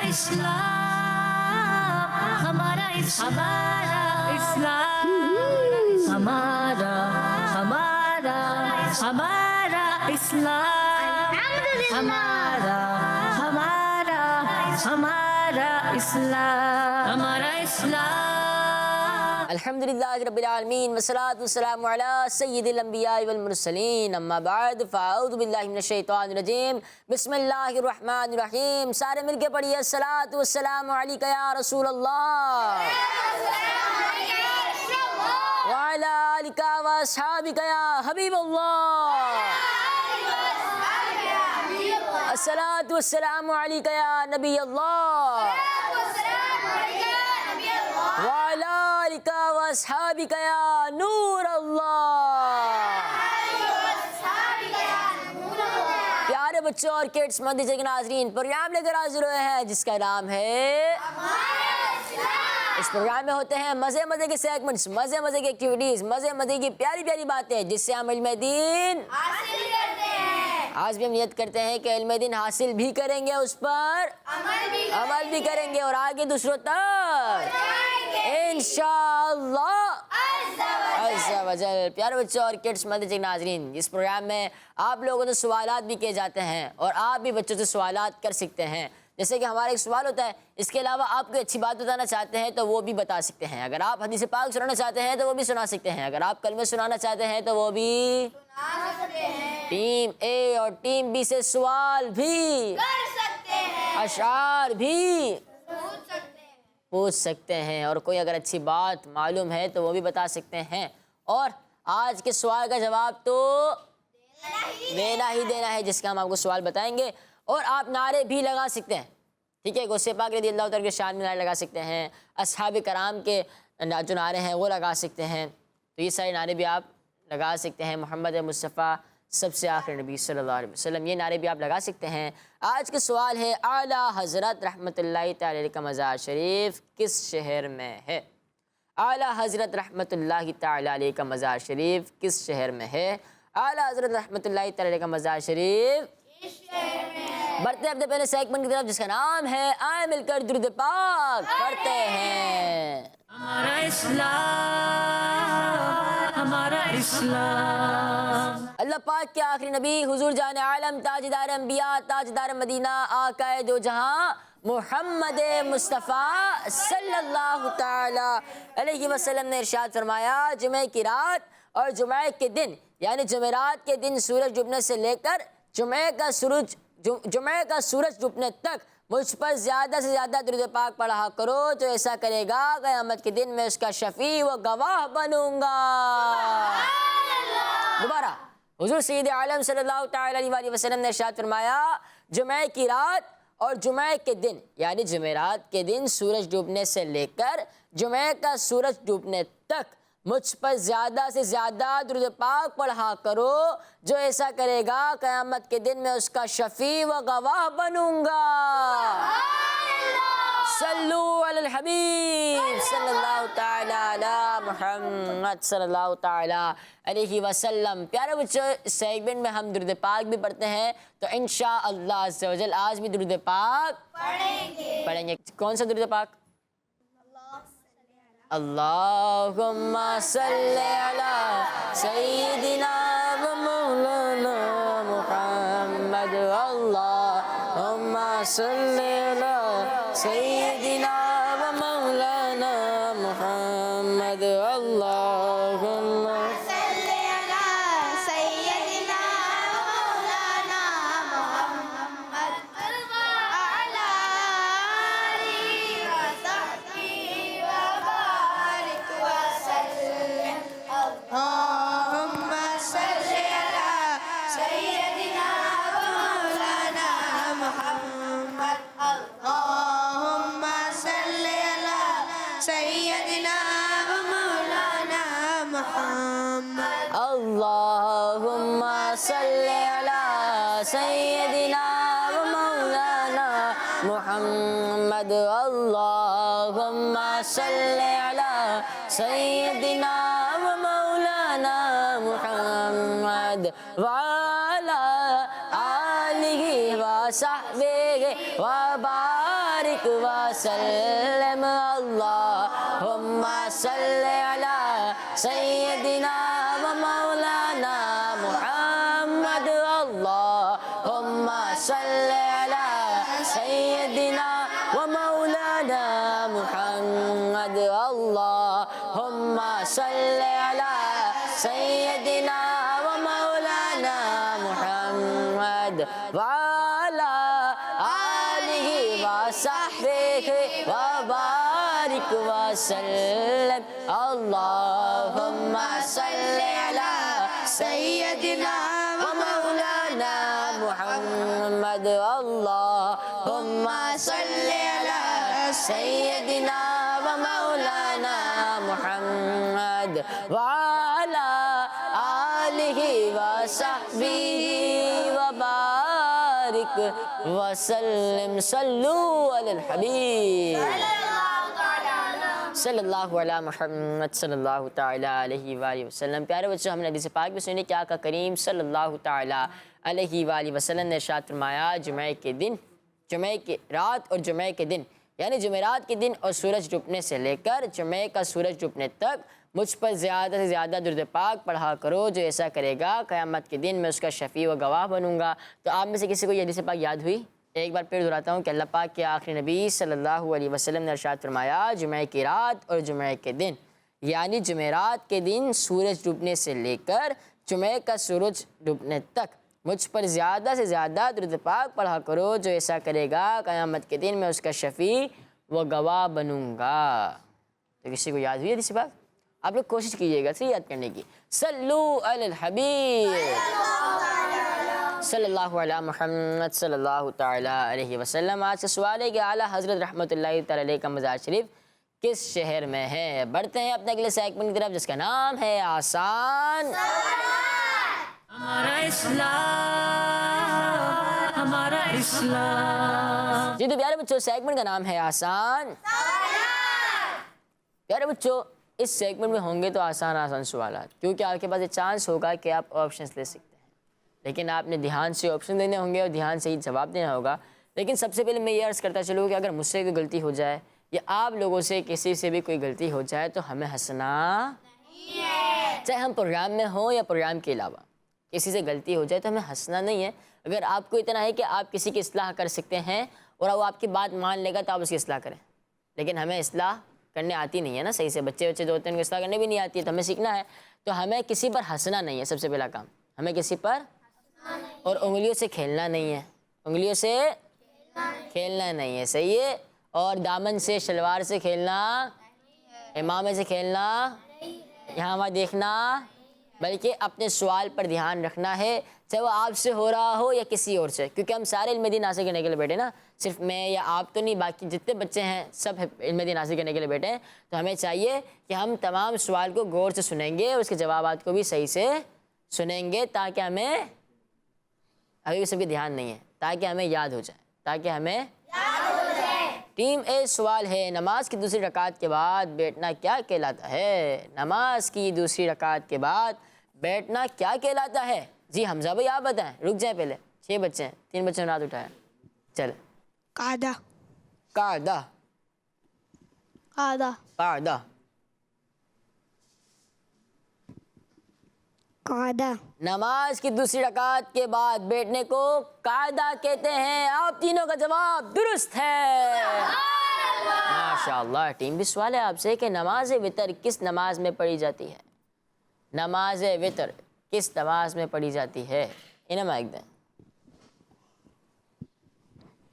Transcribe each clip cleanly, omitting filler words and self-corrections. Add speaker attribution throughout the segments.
Speaker 1: इस्लाम, हमारा इस्लाम, हमारा हमारा हमारा इस्लाम, हमारा हमारा हमारा इस्लाम, हमारा इस्लाम।
Speaker 2: अल्हम्दुलिल्लाह रब्बिल आलमीन वस्सलातु वस्सलामु अला सय्यिदिल अंबिया वल मुरसलीन अम्मा बाद फ़अऊज़ु बिल्लाहि मिनश शैतानिर रजीम बिस्मिल्लाहिर रहमानिर रहीम। सारे मिलके पढ़िए अस्सलातु वस्सलामु अलैका या रसूल अल्लाह व अला आलिका व अस्हाबिका या हबीब अल्लाह। अस्सलातु वस्सलामु अलैका या नबी अल्लाह व अला आलिका व अस्हाबिका या नूर अल्लाह। प्यारे बच्चों और किड्स मदरसे के नाज़रीन, प्रोग्राम लेकर हाजिर हुए हैं जिसका नाम है। इस प्रोग्राम में होते हैं मज़े मज़े के सेगमेंट्स, मज़े मज़े की एक्टिविटीज़, मज़े मज़े की प्यारी प्यारी बातें जिससे हम इल्म दीन हासिल करते हैं। आज भी हम नियत करते हैं कि इल्म दीन हासिल भी करेंगे, उस पर अमल भी करेंगे और आगे दूसरों तक इंशाअल्लाह अज़्ज़ा वजल। प्यारे बच्चों और किड्स मदरसे के नाज़रीन, इस प्रोग्राम में आप लोगों से सवालात भी किए जाते हैं और आप भी बच्चों से सवालात कर सकते हैं। जैसे कि हमारा एक सवाल होता है, इसके अलावा आप कोई अच्छी बात बताना चाहते हैं तो वो भी बता सकते हैं। अगर आप हदीस पाक सुनाना चाहते हैं तो वो भी सुना सकते हैं। अगर आप कलमे सुनाना चाहते हैं तो वो भी सुना सकते हैं। टीम ए और टीम बी से सवाल भी कर सकते हैं, अशार भी पूछ सकते हैं और कोई अगर अच्छी बात मालूम है तो वो भी बता सकते हैं। और आज के सवाल का जवाब तो देना ही देना है, जिसका हम आपको सवाल बताएंगे। और आप नारे भी लगा सकते हैं, ठीक है। गौसे पाक रज़ियल्लाहु तआला के शान में नारे लगा सकते हैं, अस्हाब कराम के जो नारे हैं वो लगा सकते हैं। तो ये सारे नारे भी आप लगा सकते हैं। मोहम्मद मुस्तफ़ा सबसे आखिरी नबी सल्लल्लाहु अलैहि वसल्लम, ये नारे भी आप लगा सकते हैं। आज का सवाल है, आला हज़रत रहमतुल्लाहि तआला अलैहि का मज़ार शरीफ किस शहर में है? आला हज़रत रहमतुल्लाहि तआला अलैहि का मज़ार शरीफ किस शहर में है? आला हज़रत रहमतुल्लाहि तआला अलैहि का मज़ार शरीफ किस शहर में है? बढ़ते हैं अपने पहले सेगमेंट की तरफ जिसका नाम है आए मिलकर दुरूद पाक पढ़ते हैं।
Speaker 1: हमारा इस्लाम, हमारा इस्लाम।
Speaker 2: अल्लाह पाक के आखिरी नबी हुजूर जान आलम ताजदार अंबिया ताजदार मदीना आकाए दो जहां मोहम्मद मुस्तफ़ा सल्लल्लाहु ताला अलैहि वसल्लम ने इरशाद फरमाया, जुमे की रात और जुमे के दिन यानी जुमेरात के दिन सूरज डूबने से लेकर जुमे का सूरज डूबने तक मुझ पर ज़्यादा से ज़्यादा दुरूद पाक पढ़ा करो, तो ऐसा करेगा क़यामत के दिन मैं उसका शफ़ी व गवाह बनूंगा। दोबारा हुजूर सय्यद आलम सल्लल्लाहु ताला अलैहि वसल्लम ने इरशाद फरमाया, जुमे की रात और जुमे के दिन यानी जुमेरात के दिन सूरज डूबने से लेकर जुमे का सूरज डूबने तक मुझ पर ज़्यादा से ज़्यादा दुरूद पाक पढ़ा करो, जो ऐसा करेगा क़यामत के दिन मैं उसका शफ़ी व गवाह बनूंगा। सल्लू अलल हबीब सल्लल्लाहु ताला अला मुहम्मद सल्लल्लाहु ताला अलैहि वसल्लम। प्यारे बच्चों, इस सेगमेंट में हम दुरूद पाक भी पढ़ते हैं, तो इंशाअल्लाह अज़्ज़ा वजल आज भी दुरूद पाक पढ़ेंगे। कौन सा दुरूद पाक? अल्लाहुम्मा सल्ली अला सय्यिदिना व मौलाना मुहम्मद। अल्लाहुम्मा सल्ली अला सय्यिदिना व मौलाना मुहम्मद। अल्लाहुम्मा
Speaker 3: सल्ली अला सय्यिदिना व मौलाना मुहम्मद अला आलिहि व सहबिहि व बारिक व सल्लिम। अल्लाहुम्मा सल्ली अला सय्यिदिना व मौलाना मुहम्मद। अल्लाहुम्मा सल्ली अला सय्यिदिना व मौलाना मुहम्मद।
Speaker 2: अल्लाहुम्मा सल्ली अला सय्यिदिना व मौलाना मुहम्मद। अल्लाहुम्मा सल्ली अला सय्यिदिना व मौलाना मुहम्मद व अला आलिहि व सहबिहि व बारिक बारिक वसल्लम अल्लाहुम्मा सल्ली अला सय्यदिना व मौलाना मुहम्मद अल्लाहुम्मा सल्ली अला सय्यदिना व मौलाना मुहम्मद अल्लाहुम्मा सल्ली अला सय्यदिना व मौलाना मुहम्मद व अला आलिहि व सहबिहि व बारिक वसल्लम अल्लाहुम्मा सल्ली अला सय्यदिना व मौलाना मुहम्मद अल्लाहुम्मा सल्ली अला सय्यदिना व मौलाना मुहम्मद व अला आलिहि व सहबिहि व बारिक वसल्लम सल्लू अलल हबीब सल्लल्लाहु अला मुहम्मद सल्लल्लाहु ताला अलैहि वसल्लम। प्यारे बच्चों, हमने हदीस पाक में सुनी कि आका करीम सल्लल्लाहु ताला अलैहि वसल्लम ने इरशाद फरमाया, जुमे के दिन, जुमे की रात और जुमे के दिन, यानी जुमेरात के दिन और सूरज डूबने से लेकर जुमे का सूरज डूबने तक मुझ पर ज़्यादा से ज़्यादा दुरूद पाक पढ़ा करो। जो ऐसा करेगा क़यामत के दिन मैं उसका शफ़ी व गवाह बनूंगा। तो आप में से किसी को ये हदीस पाक याद हुई? एक बार फिर दोहराता हूँ कि अल्लाह पाक के आखिरी नबी सल्लल्लाहु अलैहि वसल्लम ने इरशाद फरमाया, जुमे की रात और जुमे के दिन, यानी जुमेरात के दिन सूरज डूबने से लेकर जुमे का सूरज डूबने तक मुझ पर ज़्यादा से ज़्यादा दुरूद पाक पढ़ा करो। जो ऐसा करेगा क़यामत के दिन मैं उसका शफ़ी व गवाह बनूंगा। तो किसी को याद हुई हदीस पाक? आप लोग कोशिश कीजिएगा सही याद करने की। सल्लू अलल हबीब सल्लल्लाहु अला मुहम्मद सल्लल्लाहु ताला अलैहि वसल्लम। आज का सवाल है कि आला हज़रत रहमतुल्लाहि तआला अलैहि का मज़ार शरीफ किस शहर में है? बढ़ते हैं अपने अगले सेगमेंट की तरफ जिसका नाम है आसान।
Speaker 1: हमारा इस्लाम, हमारा इस्लाम।
Speaker 2: जी तो प्यारे बच्चों, सेगमेंट का नाम है आसान। प्यारे बच्चों, इस सेगमेंट में होंगे तो आसान आसान सवाल, क्योंकि आपके पास ये चांस होगा कि आप ऑप्शंस ले सकते हैं, लेकिन आपने ध्यान से ऑप्शन देने होंगे और ध्यान से ही जवाब देना होगा। लेकिन सबसे पहले मैं ये अर्ज़ करता चलूँ कि अगर मुझसे कोई गलती हो जाए या आप लोगों से किसी से भी कोई गलती हो जाए तो हमें हंसना नहीं है। चाहे हम प्रोग्राम में हों या प्रोग्राम के अलावा, किसी से गलती हो जाए तो हमें हंसना नहीं है। अगर आपको इतना है कि आप किसी की इस्लाह कर सकते हैं और वो आपकी बात मान लेगा तो आप उसकी इस्लाह करें, लेकिन हमें इस्लाह करने आती नहीं है ना सही से। बच्चे दो होते हैं उनको इस्लाह करने भी नहीं आती है, तो हमें सीखना है। तो हमें किसी पर हंसना नहीं है, सबसे पहला काम हमें किसी पर, और उंगलियों से खेलना नहीं है, उंगलियों से खेलना नहीं है, सही है। और दामन से, शलवार से खेलना, इमामे से खेलना, यहाँ वहाँ देखना, बल्कि अपने सवाल पर ध्यान रखना है, चाहे वो आपसे हो रहा हो या किसी और से, क्योंकि हम सारे इल्म दीन हासिल करने के लिए बैठे ना, सिर्फ मैं या आप तो नहीं, बाकी जितने बच्चे हैं सब इल्म दीन हासिल करने के लिए बैठे हैं। तो हमें चाहिए कि हम तमाम सवाल को गौर से सुनेंगे और उसके जवाबात को भी सही से सुनेंगे, ताकि हमें, अभी भी सबके ध्यान नहीं है, ताकि हमें याद हो जाए, ताकि हमें याद हो जाए। टीम ए सवाल है, नमाज की दूसरी रकात के बाद बैठना क्या कहलाता है? नमाज की दूसरी रकात के बाद बैठना क्या कहलाता है? जी हमजा भाई आप बताएं, रुक जाए पहले, 6 बच्चे हैं, 3 बच्चों ने हाथ उठाया। चल,
Speaker 3: कादा,
Speaker 2: कादा,
Speaker 3: कादा,
Speaker 2: कादा,
Speaker 3: कादा।
Speaker 2: नमाज की दूसरी रकात के बाद बैठने को कायदा कहते हैं। आप तीनों का जवाब दुरुस्त है, माशाअल्लाह। टीम भी सवाल है आपसे कि नमाज वितर किस नमाज में पढ़ी जाती है? नमाज वितर किस नमाज में पढ़ी जाती है? इन्हें माइक दें।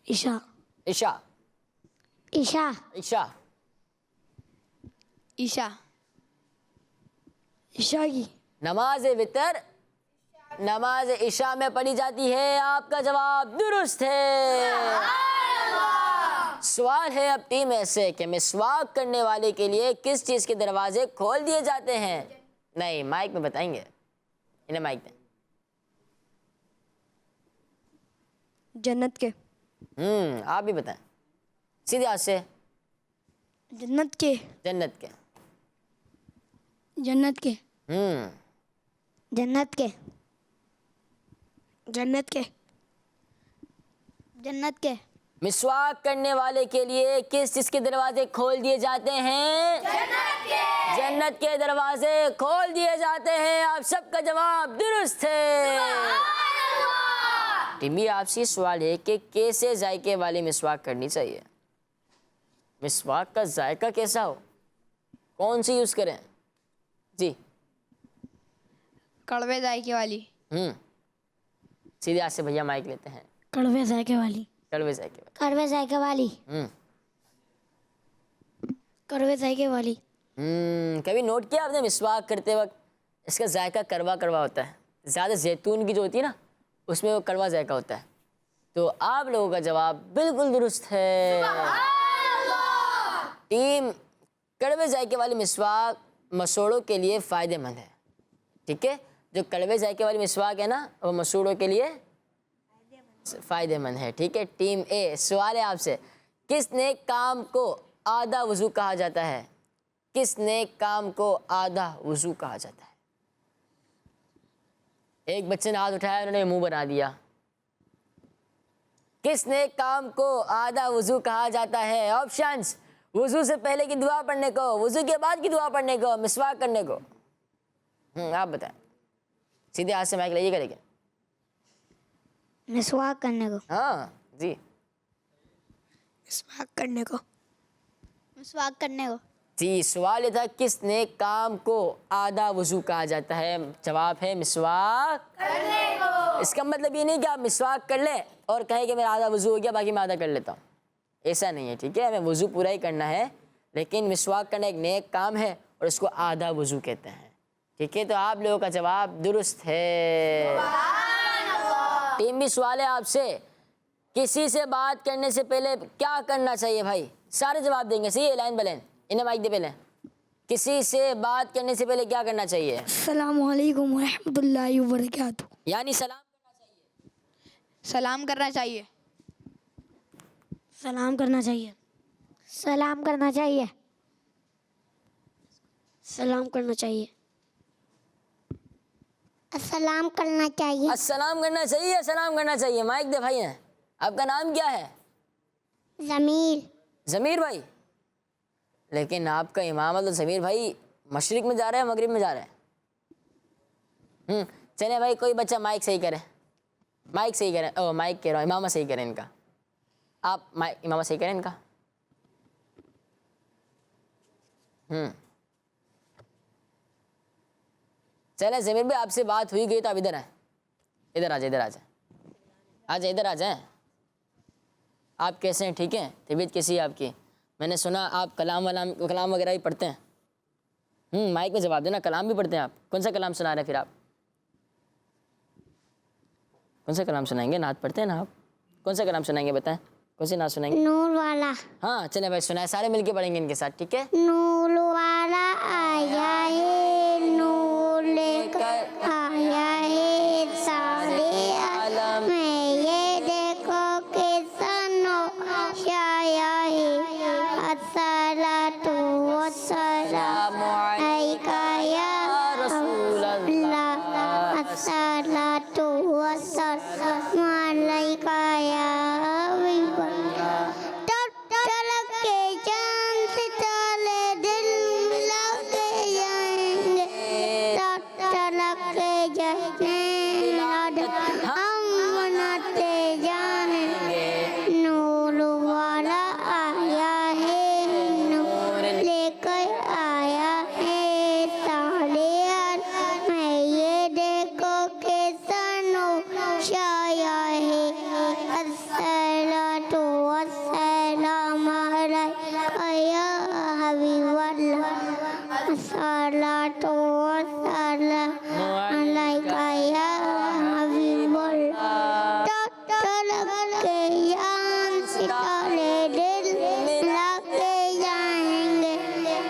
Speaker 3: ईशा,
Speaker 2: इशा,
Speaker 3: ईशा,
Speaker 2: इशा,
Speaker 3: ईशा, ईशा की
Speaker 2: नमाज वितर नमाज इशा में पढ़ी जाती है। आपका जवाब दुरुस्त है। सवाल है अब टीम ऐसे कि मिसवाक करने वाले के लिए किस चीज़ के दरवाजे खोल दिए जाते हैं? नहीं, माइक में बताएंगे, इन्हें माइक दें।
Speaker 3: जन्नत के,
Speaker 2: आप भी बताएं सीधे हाथ से।
Speaker 3: जन्नत के,
Speaker 2: जन्नत के।
Speaker 3: जन्नत के,
Speaker 4: जन्नत के,
Speaker 3: जन्नत के,
Speaker 4: जन्नत के,
Speaker 2: مسواک کرنے والے کے لیے کس چیز کے دروازے کھول دیے جاتے ہیں؟ جنت کے دروازے کھول دیے جاتے ہیں. آپ سب کا جواب درست ہے. ٹیمی آپ سے سوال ہے کہ کیسے ذائقے والی مسواک کرنی چاہیے؟ مسواک کا ذائقہ کیسا ہو؟ کون سی یوز کریں؟ جی
Speaker 4: کڑوے ذائقے والی.
Speaker 2: سیدھے ہاتھ سے بھیا مائک لیتے ہیں.
Speaker 3: کڑوے ذائقے والی.
Speaker 2: کڑوے ذائقے والی.
Speaker 3: کڑوے ذائقے والی. کڑوے ذائقے والی.
Speaker 2: کبھی نوٹ کیا آپ نے مسواک کرتے وقت اس کا ذائقہ کڑوا کڑوا ہوتا ہے؟ زیادہ زیتون کی جو ہوتی ہے نا اس میں وہ کڑوا ذائقہ ہوتا ہے. تو آپ لوگوں کا جواب بالکل درست ہے. ٹیم کڑوے ذائقے والی مسواک مسوڑوں کے لیے فائدہ مند ہے. ٹھیک ہے، جو کڑوے ذائقے والی مسواک ہے نا وہ مسوڑوں کے لیے فائدہ مند ہے. ٹھیک ہے. ٹیم اے سوال ہے آپ سے، کس نیک کام کو آدھا وضو کہا جاتا ہے؟ کس نیک کام کو آدھا وضو کہا جاتا ہے؟ ایک بچے نے ہاتھ اٹھایا، انہوں نے منہ بنا دیا. کس نیک کام کو آدھا وضو کہا جاتا ہے؟ آپشنز: وضو سے پہلے کی دعا پڑھنے کو، وضو کے بعد کی دعا پڑھنے کو، مسواک کرنے کو. آپ بتائیں. سیدھے ہاتھ سے مائک لائیے گا. لیکن
Speaker 3: مسواک کرنے کو.
Speaker 2: ہاں جی
Speaker 4: مسواک کرنے کو.
Speaker 3: مسواک کرنے کو.
Speaker 2: جی سوال یہ تھا کس نیک کام کو آدھا وضو کہا جاتا ہے؟ جواب ہے مسواک کرنے کو. اس کا مطلب یہ نہیں کہ آپ مسواک کر لیں اور کہیں کہ میرا آدھا وضو ہو گیا باقی میں آدھا کر لیتا ہوں. ایسا نہیں ہے. ٹھیک ہے، ہمیں وضو پورا ہی کرنا ہے، لیکن مسواک کرنا ایک نیک کام ہے اور اس کو آدھا وضو کہتے ہیں. ٹھیک ہے، تو آپ لوگوں کا جواب درست ہے. ٹیم بھی سوال ہے آپ سے، کسی سے بات کرنے سے پہلے کیا کرنا چاہیے؟ بھائی سارے جواب دیں گے. صحیح ہے، لائن بلین انہیں مائک دے. پہلے کسی سے بات کرنے سے پہلے کیا کرنا چاہیے؟
Speaker 3: السلام علیکم ورحمۃ اللہ وبرکاتہ.
Speaker 2: یعنی سلام کرنا چاہیے.
Speaker 4: سلام کرنا چاہیے.
Speaker 3: سلام کرنا چاہیے. سلام کرنا چاہیے. سلام کرنا چاہیے. السلام کرنا چاہیے.
Speaker 2: السلام کرنا چاہیے. سلام کرنا چاہیے. مائک دے بھائی ہیں. آپ کا نام کیا ہے؟
Speaker 3: ضمیر.
Speaker 2: ضمیر بھائی. لیکن آپ کا امام تو ضمیر بھائی مشرق میں جا رہے ہیں مغرب میں جا رہے ہیں؟ چلیں بھائی کوئی بچہ مائک صحیح کرے. مائک صحیح کریں. او مائک کہہ رہا ہوں، امامہ صحیح کریں ان کا. آپ امامہ صحیح کریں ان کا. چلیں ضمیر بھائی آپ سے بات ہوئی گئی تو آپ ادھر آئیں. ادھر آ جائیں. ادھر آ جائیں. آ جائیں. ادھر آ جائیں. آپ کیسے ہیں؟ ٹھیک ہیں؟ طبیعت کیسی ہے آپ کی؟ میں نے سنا آپ کلام وغیرہ بھی پڑھتے ہیں. مائک میں جواب دینا. کلام بھی پڑھتے ہیں آپ؟ کون سا کلام سنا رہے ہیں پھر آپ؟ کون سا کلام سنائیں گے؟ نعت پڑھتے ہیں نا آپ؟ کون سا کلام سنائیں گے بتائیں؟ کون سی نعت سنائیں گے؟
Speaker 3: نور والا.
Speaker 2: ہاں چلیں بھائی سنائیں. سارے مل کے پڑھیں گے ان کے ساتھ. ٹھیک ہے.
Speaker 3: نور والا آیا ہے، نور لے کر آیا ہے سارے عالم میں، یہ دیکھو کسانو شایا ہے. الصلاۃ والسلام علیکہ یا رسول اللہ، الصلاۃ والسلام علیکہ یا حبیب اللہ. تلک کے جان سے تالے دل ملا کے جائیں گے، تلک کے جشن عادت ہم مناتے جائیں گے. نور والا آیا ہے، نور لے کر آیا ہے سارے عالم میں، یہ دیکھو کیسا نور چھایا ہے. الصلاۃ والسلام علیکہ یا حبیب اللہ، الصلاۃ والسلام علیکہ یا حبیب اللہ. تلک کے جان ستارے دل ملا کے جائیں گے،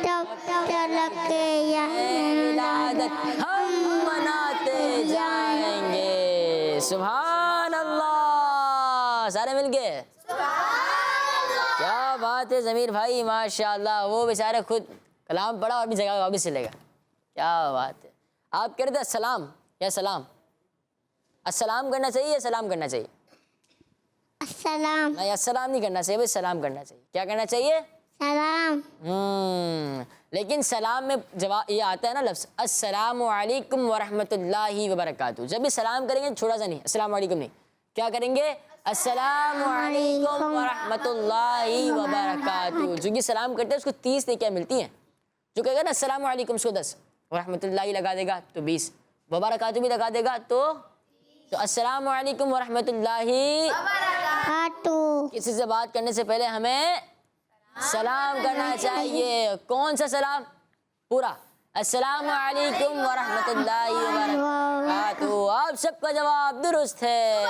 Speaker 3: تلک کے جان عادت
Speaker 2: ہم مناتے جائیں گے. سبحان اللہ. سارے مل کے کیا بات ہے ضمیر بھائی، ماشاءاللہ. وہ بیچارے خود کلام پڑھا اور اپنی جگہ واپس چلے گا. کیا بات ہے. آپ کہہ رہے تھے السلام یا سلام؟ السلام کرنا چاہیے یا سلام کرنا چاہیے؟
Speaker 3: السلام
Speaker 2: نہیں السلام نہیں کرنا چاہیے بھائی، سلام کرنا چاہیے. کیا کرنا چاہیے؟
Speaker 3: سلام.
Speaker 2: لیکن سلام میں جواب یہ آتا ہے نا لفظ السلام علیکم ورحمۃ اللہ وبرکاتہ. جب بھی سلام کریں گے چھوڑا سا نہیں، السلام علیکم نہیں، کیا کریں گے؟ السلام علیکم ورحمۃ اللہ وبرکاتہ. جو کہ سلام کرتے ہیں اس کو 30 نیکیاں ملتی ہیں. جو کہے گا نا السلام علیکم اس کو 10، ورحمۃ اللہ لگا دے گا تو 20، وبرکاتہ بھی لگا دے گا تو السلام علیکم ورحمۃ اللہ.
Speaker 3: کاتو.
Speaker 2: کسی سے بات کرنے سے پہلے ہمیں سلام کرنا چاہیے. کون سا سلام؟ پورا السلام علیکم ورحمۃ اللہ وبرکاتہ. آپ سب کا جواب درست ہے.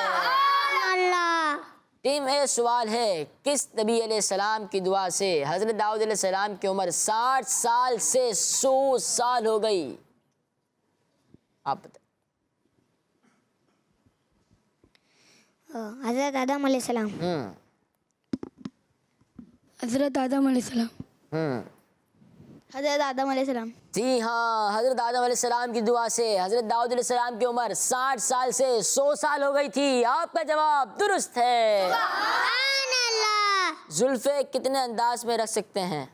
Speaker 3: اللہ.
Speaker 2: ٹیم اے سوال ہے، کس نبی علیہ السلام کی دعا سے حضرت داؤد علیہ السلام کی عمر 60 سال سے 100 سال ہو گئی؟ آپ بتائیں.
Speaker 3: حضرت آدم علیہ السلام.
Speaker 4: حضرت آدم علیہ السلام. حضرت آدم علیہ السلام.
Speaker 2: جی ہاں، حضرت آدم علیہ السلام کی دعا سے حضرت داؤد علیہ السلام کی عمر 60 سال سے 100 سال ہو گئی تھی. آپ کا جواب درست ہے.
Speaker 3: سبحان اللہ.
Speaker 2: زلفیں کتنے انداز میں رکھ سکتے ہیں؟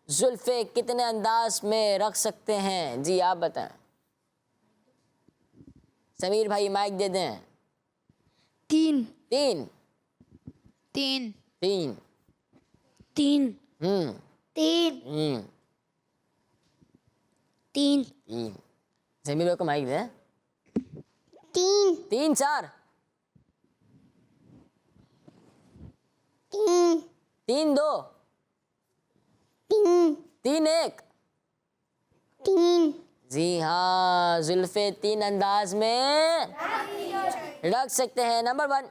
Speaker 2: زلفیں کتنے انداز میں رکھ سکتے ہیں؟ جی آپ بتائیں. سمیر بھائی مائک دے دیں.
Speaker 4: 3
Speaker 2: 3
Speaker 4: 3
Speaker 2: 3
Speaker 3: تین.
Speaker 2: ہوں
Speaker 3: تین.
Speaker 2: ہوں
Speaker 3: تین.
Speaker 2: 3. سمیر کو مائک دیں.
Speaker 3: تین.
Speaker 2: 3 4
Speaker 3: تین.
Speaker 2: 3 2
Speaker 3: تین.
Speaker 2: 3 1.
Speaker 3: تین.
Speaker 2: جی ہاں، زلفیں 3 انداز میں رکھ سکتے ہیں. نمبر 1،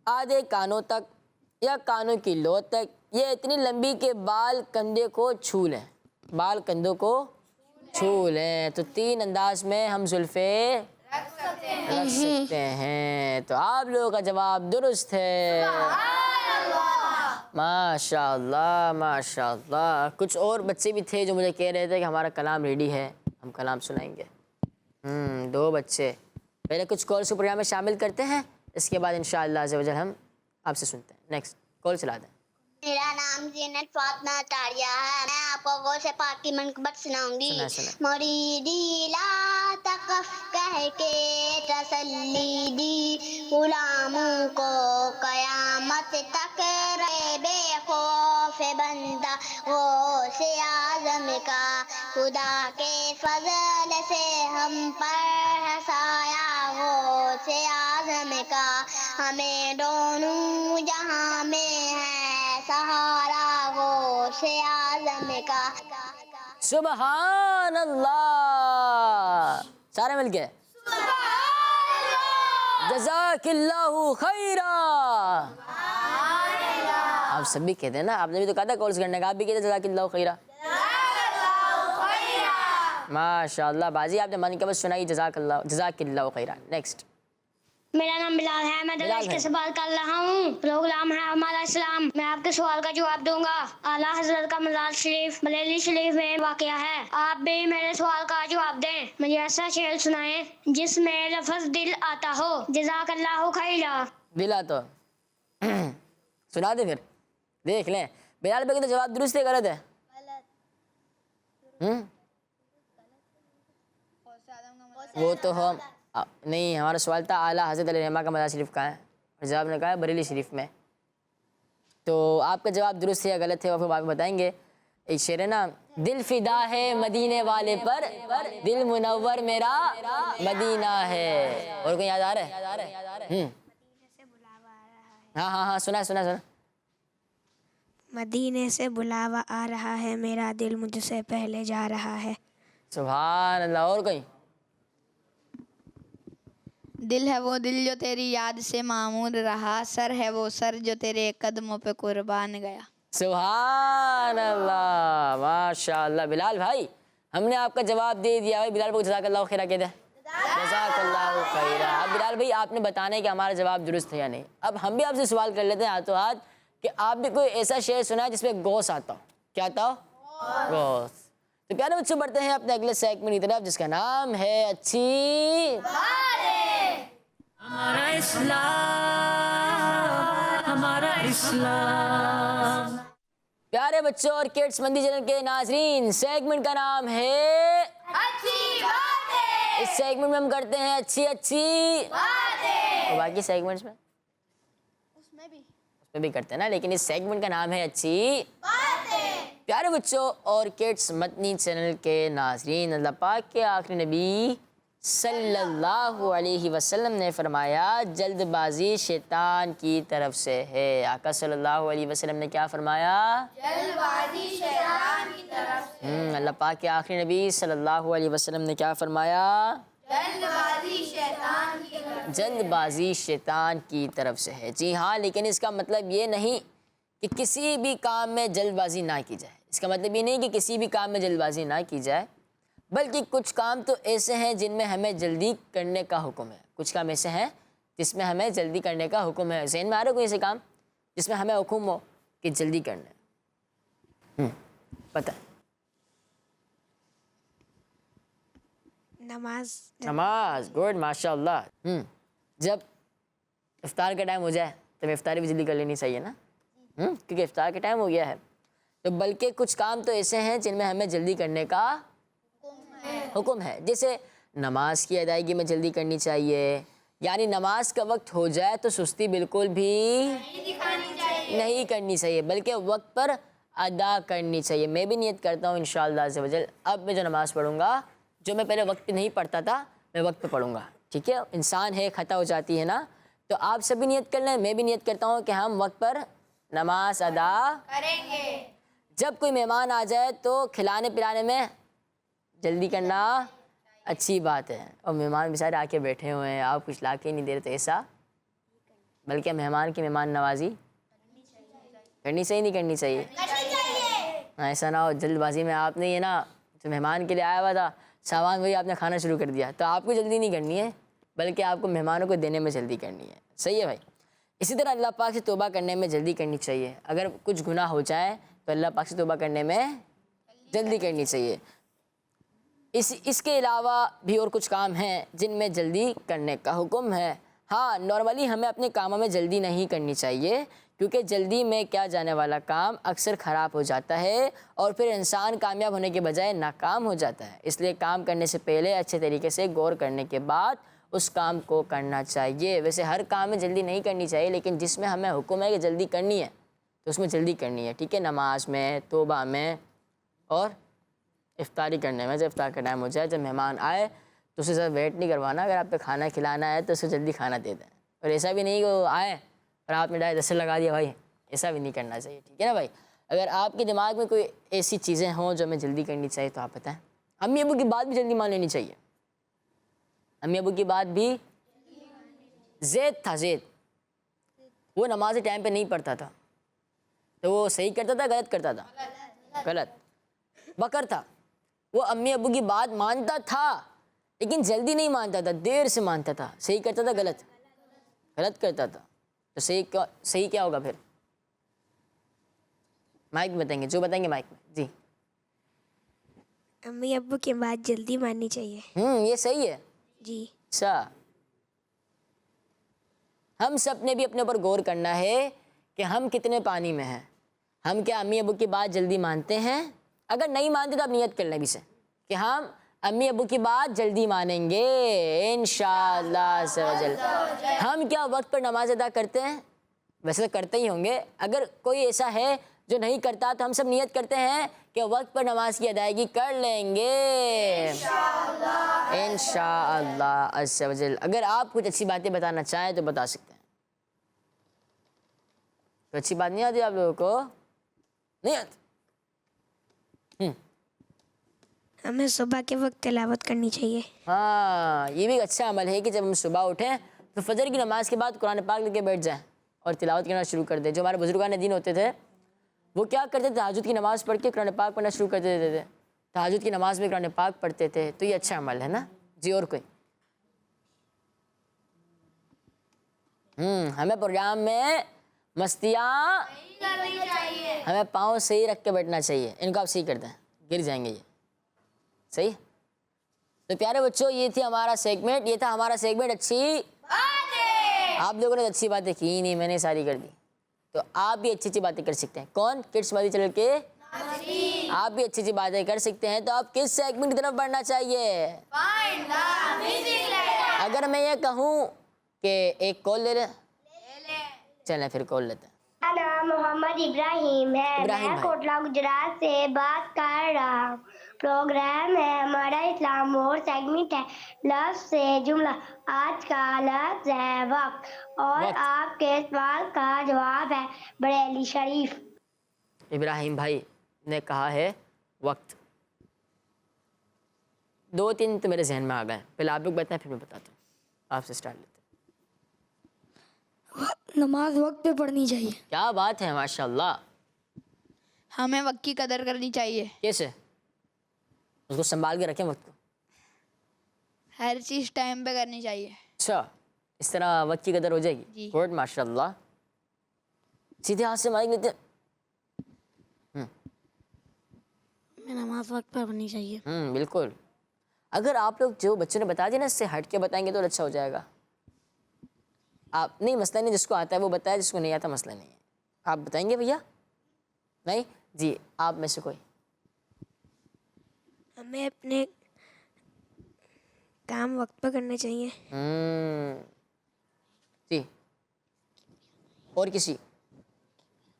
Speaker 2: آدھے کانوں تک یا کانوں کی لو تک، یہ اتنی لمبی کہ بال کندھے کو چھو لیں. بال کندھوں کو چھو لیں تو 3 انداز میں ہم زلفیں رکھ سکتے ہیں. تو آپ لوگوں کا جواب درست ہے. ماشاء اللہ ماشاء اللہ. کچھ اور بچے بھی تھے جو مجھے کہہ رہے تھے کہ ہمارا کلام ریڈی ہے، ہم کلام سنائیں گے. 2 بچے. پہلے کچھ کالس کو پروگرام میں شامل کرتے ہیں، اس کے بعد انشاءاللہ عز و جل ہم آپ سے سنتے ہیں. نیکسٹ کال چلا دیں.
Speaker 3: میرا نام زینت فاطمہ تاریہ ہے. میں آپ کو غوث پاک کی منقبت سناؤں گی.
Speaker 2: سنائیں.
Speaker 3: مریدی لا تخف کہہ کے تسلی دی غلاموں کو، قیامت تک رہے بے خوف بندہ غوث اعظم کا. خدا کے فضل سے ہم پر ہے سایہ غوث اعظم کا. ہمیں دونوں جہاں میں ہے سہارا غوث اعظم کا.
Speaker 2: سبحان اللہ. سارے مل کے جزاک اللہ خیرا. آپ سب بھی کہتے ہیں نا، آپ نے بھی تو کہا تھا کالس کرنے کا، آپ بھی کہتے ہیں جزاک اللہ خیرا. ماشاء اللہ بازی، آپ نے منقبت سنائی. جزاک اللہ خیرا. نیکسٹ.
Speaker 5: میرا نام بلال ہے. میں درویش کے سوال کر رہا ہوں. پروگرام ہے ہمارا اسلام. میں آپ کے سوال کا جواب دوں گا. اعلیٰ حضرت کا مزار شریف بریلی شریف میں واقع ہے. آپ بھی میرے سوال کا جواب دیں. مجھے ایسا شعر سنائیں جس میں لفظ دل آتا ہو. جزاک اللہ خیرا.
Speaker 2: دل آتا سنا دے پھر دیکھ لیں. بلال بھائی تو جواب درست ہے غلط ہے؟ وہ تو ہم نہیں، ہمارا سوال تھا اعلیٰ حضرت علیہ الرحمہ کا مزار شریف کہاں ہے، اور جواب نے کہا ہے بریلی شریف میں. تو آپ کا جواب درست ہے یا غلط ہے وہ پھر آپ بتائیں گے. ایک شعر ہے نا، دل فدا ہے مدینے والے پر، دل منور میرا مدینہ ہے. اور کوئی یاد آ رہا ہے؟ ہاں سنا.
Speaker 6: مدینے سے بلاوا آ رہا ہے، میرا دل مجھ سے پہلے جا رہا ہے.
Speaker 2: سبحان اللہ. اور کوئی؟
Speaker 4: دل ہے وہ دل جو تیری یاد سے معمور رہا، سر ہے وہ سر جو تیرے قدموں پہ قربان گیا.
Speaker 2: سبحان اللہ ماشاء اللہ. بلال بھائی ہم نے آپ کا جواب دے دیا. بھائی بلال بھائی جزاک اللہ خیرہ کہتے ہیں. جزاک اللہ خیرہ. اب بلال بھائی آپ نے بتانا ہے کہ ہمارا جواب درست ہے یا نہیں. اب ہم بھی آپ سے سوال کر لیتے ہیں ہاتھوں ہاتھ کہ آپ بھی کوئی ایسا شعر سنا ہے جس میں غوث آتا ہو. کیا آتا ہو؟ غوث. تو پیارے بچوں بڑھتے ہیں اپنے اگلے سیگمنٹ کی طرف جس کا نام ہے اچھی
Speaker 1: ہمارا اسلام. इस्लाम।
Speaker 2: प्यारे बच्चों और किड्स मंदी चैनल के नाजरीन, सेगमेंट का नाम है अच्छी बातें। इस सेगमेंट में हम करते हैं अच्छी बातें। और बाकी सेगमेंट्स में उसमें भी करते हैं ना, लेकिन इस सेगमेंट का नाम है अच्छी बातें। प्यारे बच्चों और किड्स मदनी चैनल के नाजरीन, अल्लाह पाक के आखिरी नबी सल्लल्लाहु अलैहि वसल्लम ने फरमाया जल्दबाजी शैतान की तरफ से है। आका सल्लल्लाहु अलैहि वसल्लम ने क्या फरमाया? जल्दबाजी शैतान की तरफ से। अल्लाह पाक के आखिरी नबी सल्लल्लाहु अलैहि वसल्लम ने क्या फरमाया? जल्दबाजी शैतान की तरफ। जल्दबाजी शैतान की तरफ से है। जी हाँ, लेकिन इसका मतलब ये नहीं कि किसी भी काम में जल्दबाजी ना की जाए। इसका मतलब ये नहीं कि किसी भी काम में जल्दबाजी ना की जाए, बल्कि कुछ काम तो ऐसे हैं जिनमें हमें जल्दी करने का हुक्म है। कुछ काम ऐसे हैं जिसमें हमें जल्दी करने का हुक्म है। ज़हन में आ रहा है कोई ऐसे काम जिसमें हमें हुक्म हो कि जल्दी करना है? पता है? नमाज। गुड, माशाअल्लाह। जब इफ्तार का टाइम हो जाए तो इफ्तारी भी जल्दी कर लेनी चाहिए ना, क्योंकि इफ्तार का टाइम हो गया है। तो बल्कि कुछ काम तो ऐसे हैं जिनमें हमें जल्दी करने का हुक्म है। जैसे नमाज की अदायगी में जल्दी करनी चाहिए, यानी नमाज का वक्त हो जाए तो सुस्ती बिल्कुल भी नहीं करनी चाहिए, बल्कि वक्त पर अदा करनी चाहिए। मैं भी नियत करता हूँ इंशाअल्लाह अज़्ज़ वजल, अब मैं जो नमाज़ पढ़ूँगा, जो मैं पहले वक्त पे नहीं पढ़ता था, मैं वक्त पे पढ़ूँगा। ठीक है, इंसान है, ख़ता हो जाती है ना, तो आप सभी नियत कर लें, मैं भी नियत करता हूँ कि हम वक्त पर नमाज अदा करेंगे। जब कोई मेहमान आ जाए तो खिलाने पिलाने में जल्दी करना अच्छी बात है। और मेहमान बेचारे आके बैठे हुए हैं, आप कुछ ला के नहीं दे रहे, तो ऐसा, बल्कि मेहमान की मेहमान नवाजी करनी चाहिए, नहीं करनी चाहिए? ऐसा ना हो जल्दबाजी में आपने ये ना जो मेहमान के लिए आया हुआ था सामान वही आपने खाना शुरू कर दिया, तो आपको जल्दी नहीं करनी है, बल्कि आपको मेहमानों को देने में जल्दी करनी है। सही है भाई? इसी तरह अल्लाह पाक से तौबा करने में जल्दी करनी चाहिए। अगर कुछ गुनाह हो जाए तो अल्लाह पाक से तौबा करने में जल्दी करनी चाहिए। इसके अलावा भी और कुछ काम हैं जिनमें जल्दी करने का हुक्म है। हाँ, नॉर्मली हमें अपने कामों में जल्दी नहीं करनी चाहिए, क्योंकि जल्दी में क्या जाने वाला काम अक्सर ख़राब हो जाता है और फिर इंसान कामयाब होने के बजाय नाकाम हो जाता है। इसलिए काम करने से पहले अच्छे तरीके से गौर करने के बाद उस काम को करना चाहिए। वैसे हर काम में जल्दी नहीं करनी चाहिए, लेकिन जिसमें हमें हुक्म है कि जल्दी करनी है तो उसमें जल्दी करनी है। ठीक है, नमाज में, तौबा में और इफ्तारी करने में। जब इफ्तार का टाइम हो जाए, जब मेहमान आए तो उसे ज़्यादा वेट नहीं करवाना। अगर आप पे खाना खिलाना है तो उसे जल्दी खाना दे दें, और ऐसा भी नहीं कि वो आए और आपने डायरेक्ट दस्तरखान लगा दिया, भाई ऐसा भी नहीं करना चाहिए। ठीक है ना भाई? अगर आपके दिमाग में कोई ऐसी चीज़ें हों जो हमें जल्दी करनी चाहिए तो आप बताएं। अम्मी अबू की बात भी जल्दी मान लेनी चाहिए। अम्मी अबू की बात भी, ज़ैद था, ज़ैद, वो नमाज टाइम पे नहीं पढ़ता था, तो वो सही करता था, गलत करता था? गलत। बकर था, वो अम्मी अबू की बात मानता था, लेकिन जल्दी नहीं मानता था, देर से मानता था। सही करता था, गलत? गलत करता था। तो सही क्या होगा फिर? माइक में बताएंगे, जो बताएंगे माइक में। जी,
Speaker 6: अम्मी अब्बू की बात जल्दी माननी चाहिए।
Speaker 2: ये सही है
Speaker 6: जी।
Speaker 2: अच्छा, हम सब ने भी अपने ऊपर गौर करना है कि हम कितने पानी में हैं। हम क्या अम्मी अबू की बात जल्दी मानते हैं? अगर नहीं मानते तो आप नियत कर लें अभी से कि हम अम्मी अबू की बात जल्दी मानेंगे इंशाअल्लाह अज़्ज़ वजल। हम क्या वक्त पर नमाज अदा करते हैं? वैसे तो करते ही होंगे। अगर कोई ऐसा है जो नहीं करता तो हम सब नियत करते हैं कि वक्त पर नमाज की अदायगी कर लेंगे इंशाअल्लाह अज़्ज़ वजल। अगर आप कुछ अच्छी बातें बताना चाहें तो बता सकते हैं। तो अच्छी बात नहीं आती आप लोगों को? नहीं आती?
Speaker 6: हमें सुबह के वक्त तिलावत करनी चाहिए।
Speaker 2: हाँ, ये भी अच्छा अमल है कि जब हम सुबह उठें तो फजर की नमाज के बाद कुरान पाक लेके बैठ जाएं और तिलावत करना शुरू कर दें। जो हमारे बुजुर्गान दीन होते थे वो क्या करते थे? तहज्जुद की नमाज़ पढ़ के कुरान पाक पढ़ना शुरू कर देते थे। तहज्जुद की नमाज में कुरान पाक पढ़ते थे। तो ये अच्छा अमल है ना जी। और कोई? हमें प्रोग्राम में मस्तियाँ हमें पाँव सही रख के बैठना चाहिए। इनको आप सही कर दें, गिर जाएंगे ये। सही? तो प्यारे बच्चों, ये थी हमारा सेगमेंट, ये था हमारा सेगमेंट अच्छी बातें। आप लोगों ने अच्छी बातें की नहीं, मैंने सारी कर दी। تو آپ بھی اچھی اچھی باتیں کر سکتے ہیں. کون؟ کڈس مدنی چینل کے آپ بھی اچھی اچھی باتیں کر سکتے ہیں. تو آپ کس سیگمنٹ کی طرف بڑھنا چاہیے؟ اگر میں یہ کہوں کہ ایک کال لے لیں، چلیں پھر کال لیتے ہیں.
Speaker 5: نام محمد ابراہیم ہے.
Speaker 2: ابراہیم
Speaker 5: میں
Speaker 2: بھائی.
Speaker 5: کوٹلا گجرات سے بات کر رہا ہوں. پروگرام ہے ہمارا اسلام اور سیگمنٹ ہے لفظ سے جملہ. آج کا لفظ ہے وقت اور
Speaker 2: وقت.
Speaker 5: آپ کے سوال کا جواب ہے بریلی شریف.
Speaker 2: ابراہیم بھائی نے کہا ہے وقت. 2-3 تو میرے ذہن میں آ گئے. پہلے آپ لوگ بتائیں پھر میں بتاتا ہوں. آپ سے اسٹارٹ لیتے ہیں.
Speaker 6: نماز وقت پہ پڑھنی چاہیے.
Speaker 2: کیا بات ہے، ماشاء اللہ.
Speaker 4: ہمیں وقت کی قدر کرنی چاہیے.
Speaker 2: کیسے؟ اس کو سنبھال کے رکھیں وقت کو.
Speaker 4: ہر چیز ٹائم پہ کرنی چاہیے.
Speaker 2: اچھا، اس طرح وقت کی قدر ہو جائے گی.
Speaker 4: جی.
Speaker 2: گڈ، ماشاء اللہ. سیدھے ہاتھ سے مائک لیتے ہیں.
Speaker 6: نماز وقت پہ پڑھنی چاہیے.
Speaker 2: بالکل. اگر آپ لوگ جو بچوں نے بتا دیا نا اس سے ہٹ کے بتائیں گے تو اچھا ہو جائے گا. آپ نہیں، مسئلہ نہیں، جس کو آتا ہے وہ بتائے، جس کو نہیں آتا مسئلہ نہیں ہے. آپ بتائیں گے بھیا؟ نہیں جی، آپ میں سے کوئی.
Speaker 6: ہمیں اپنے کام وقت پہ کرنے چاہیے.
Speaker 2: جی، اور کسی؟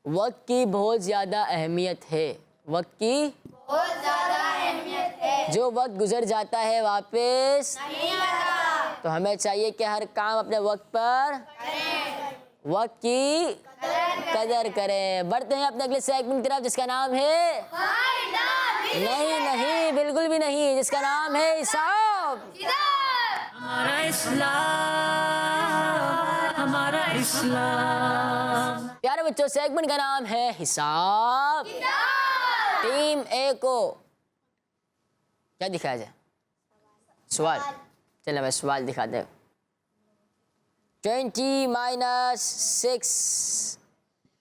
Speaker 2: وقت کی بہت زیادہ اہمیت ہے. وقت کی بہت زیادہ اہمیت ہے. جو وقت گزر جاتا ہے واپس نہیں آتا. تو ہمیں چاہیے کہ ہر کام اپنے وقت پر وقت کی قدر کریں. بڑھتے ہیں اپنے اگلے سیگمنٹ کی طرف جس کا نام ہے نہیں، بالکل بھی نہیں، جس کا نام ہے حساب.
Speaker 1: ہمارا اسلام.
Speaker 2: پیارے بچوں، سیگمنٹ کا نام ہے حساب. ٹیم اے کو کیا دکھایا جائے؟ سوال. چلیں میں سوال دکھا دیں. 20 - 6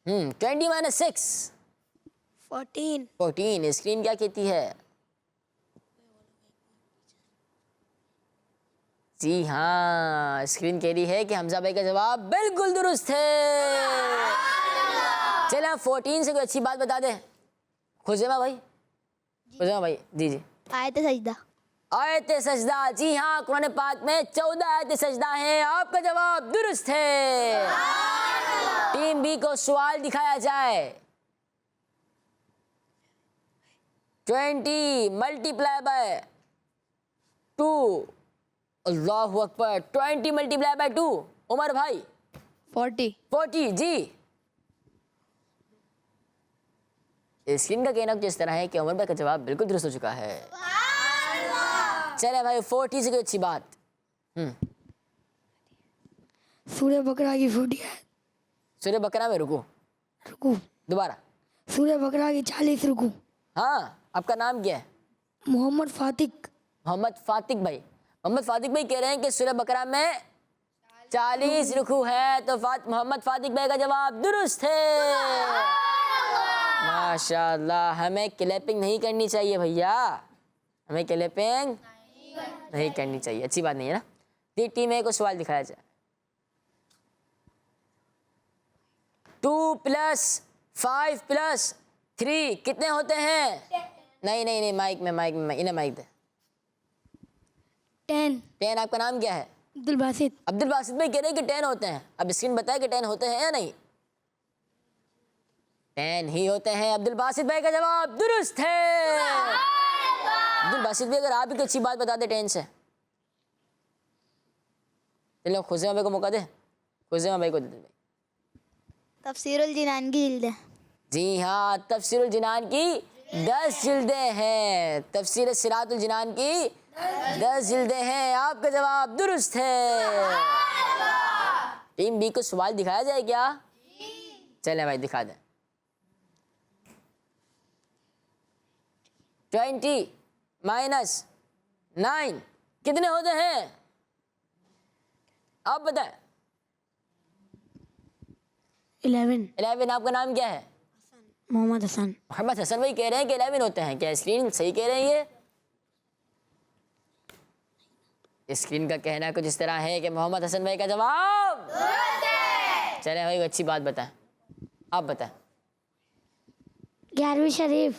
Speaker 2: 20 - 6 14. اسکرین کیا کہتی ہے؟ جی ہاں، اسکرین کہہ رہی ہے کہ حمزہ بھائی کا جواب بالکل درست ہے. چلیں 14 سے کوئی اچھی بات بتا دیں. خزیمہ بھائی. جی.
Speaker 6: آیت سجدہ.
Speaker 2: آیت سجدہ. جی ہاں، قرآن پاک میں 14 آیت سجدہ ہیں. آپ کا جواب درست ہے. ٹیم بی کو سوال دکھایا جائے. 20 × 2. اللہ اکبر. 20 × 2. عمر بھائی. 40. جی. اسکرین کا کہنا کچھ اس طرح ہے کہ عمر بھائی کا جواب بالکل درست ہو چکا ہے. چلے بھائی 40 سے کوئی اچھی بات.
Speaker 6: سورہ بقرہ کی 40 آیت.
Speaker 2: سورہ بقرہ میں رکو. دوبارہ.
Speaker 6: سورہ بقرہ کی 40 رکوع.
Speaker 2: ہاں، آپ کا نام کیا ہے؟
Speaker 6: محمد فاتق.
Speaker 2: محمد فاتق بھائی. محمد فاتق بھائی کہہ رہے ہیں کہ سورہ بقرہ میں 40 رکوع ہے. تو محمد فاتق بھائی کا جواب درست ہے. ماشاء اللہ. ہمیں کلیپنگ نہیں کرنی چاہیے بھیا. ہمیں کلیپنگ نہیں کرنی چاہیے. اچھی بات نہیں ہے نا. ٹیم اے کو سوال دکھایا جائے. 2 + 5 + 3 کتنے ہوتے ہیں؟ نہیں، مائک میں انہیں مائک دے. 10. آپ کا نام کیا ہے؟
Speaker 6: عبد الباسط.
Speaker 2: عبد الباسط بھائی کہہ رہے ہیں کہ 10 ہوتے ہیں. اب اسکرین بتائے کہ 10 ہوتے ہیں یا نہیں. 10 ہی ہوتے ہیں. عبد الباسط بھائی کا جواب درست ہے. عبد الباسط بھائی اگر آپ بھی کوئی اچھی بات بتا دیں 10 سے. چلو خزیمہ بھائی کو موقع دیں. خزیمہ بھائی کو دے دیں.
Speaker 4: تفسیر الجنان کی جلدیں.
Speaker 2: جی ہاں، تفسیر الجنان کی 10 جلدیں ہیں. تفسیر صراط الجنان کی 10 جلدیں ہیں. آپ کا جواب درست ہے. ٹیم بی کو سوال دکھایا جائے کیا؟ چلیں بھائی دکھا دیں. 20 - 9 کتنے ہوتے ہیں؟ آپ بتائیں. 11. آپ کا نام کیا ہے؟
Speaker 6: محمد حسن.
Speaker 2: محمد حسن بھائی کہہ رہے ہیں کہ 11 ہوتے ہیں. کیا اسکرین صحیح کہہ رہے ہیں؟ یہ اسکرین کا کہنا کچھ اس طرح ہے کہ محمد حسن بھائی کا جواب. چلے بھائی اچھی بات بتائیں. آپ بتائیں
Speaker 5: 11ویں شریف.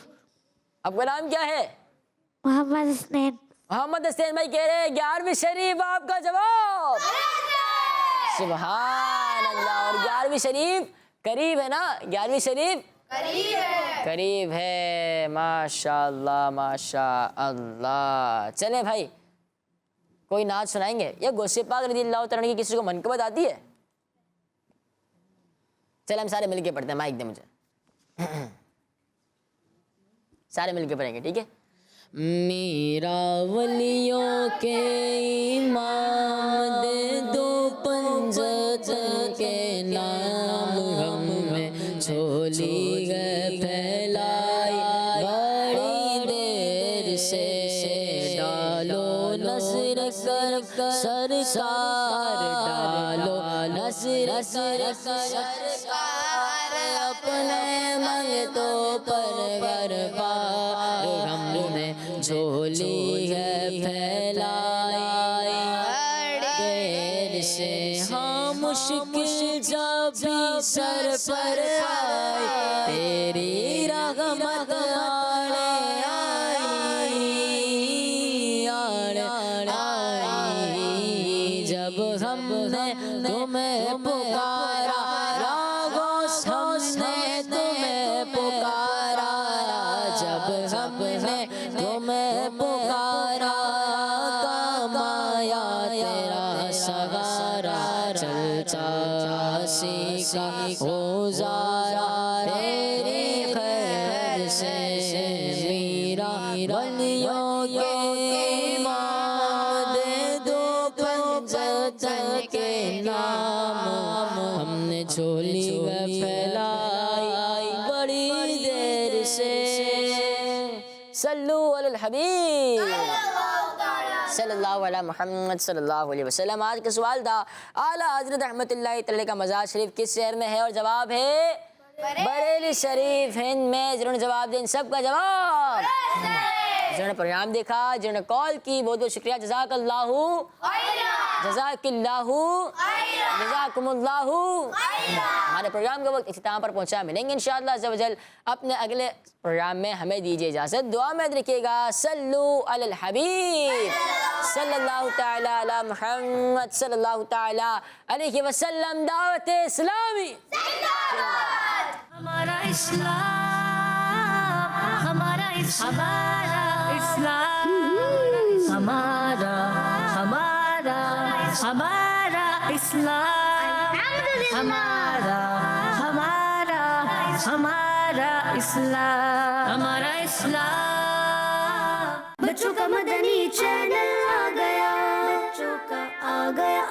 Speaker 2: آپ کا نام کیا ہے؟
Speaker 5: محمد حسنین.
Speaker 2: محمد حسین بھائی کہہ رہے ہیں 11ویں شریف آپ کا جواب. سبحان اللہ. اور 11ویں شریف قریب ہے نا؟ 11ویں شریف قریب ہے. ماشاء اللہ ماشاء اللہ. چلیں بھائی کوئی نعت سنائیں گے؟ یا غوث پاک رضی اللہ تعالیٰ کی کسی کو منقبت آتی ہے؟ چلیں ہم سارے مل کے پڑھتے ہیں. مائک دیں مجھے. سارے مل کے پڑھیں گے ٹھیک ہے. میرا ولیوں کے امام دے دو پنجتن کے نام ہم میں جھولی گئے پھیلائی بڑی دیر سے ڈالو نظر کر سرکار ڈالو نظر سرکار اپنے منگتوں پر برپار ہم نے جھولی ہے پھیلائی دیر سے. ہاں مشکل جب بھی سر پر آئی تیری رحمت آئی جب ہم نے تمہیں پکارا راغوس ہم نے تمہیں پکارا جب ہم نے تمہیں پکارا کام آیا تیرا سہارا چلتا سیکھا گزارا تیری خیر سے میرا ولیوں کے امام دے دو پنجتن کے نام ہم نے جھولی پھیلائی بڑی دیر سے. صلو علی الحبیب صلی اللہ علیہ محمد صلی اللہ علیہ وسلم. آج کا سوال تھا اعلیٰ حضرت رحمۃ اللہ تعالی کا مزار شریف کس شہر میں ہے؟ اور جواب ہے بریلی شریف ہند میں. جنہوں نے جواب دیا ان سب کا جواب. جنہوں نے پروگرام دیکھا جنہوں نے کال کی بہت بہت شکریہ. جزاک اللہ جزاک اللہ جزاکم اللہ. ہمارے پروگرام کا وقت اختتام پر پہنچا. ملیں گے انشاءاللہ عز و جل اپنے اگلے پروگرام میں. ہمیں دیجیے اجازت. دعا میں یاد رکھیے گا. صلو علی الحبیب صلی اللہ تعالی علی محمد صلی اللہ تعالی علیہ وسلم. دعوت اسلامی
Speaker 1: ہمارا اسلام ہمارا اسلام ہمارا ہمارا اسلام ہمارا اسلام ہمارا اسلام. بچوں کا مدنی چینل آ گیا. بچوں کا آ گیا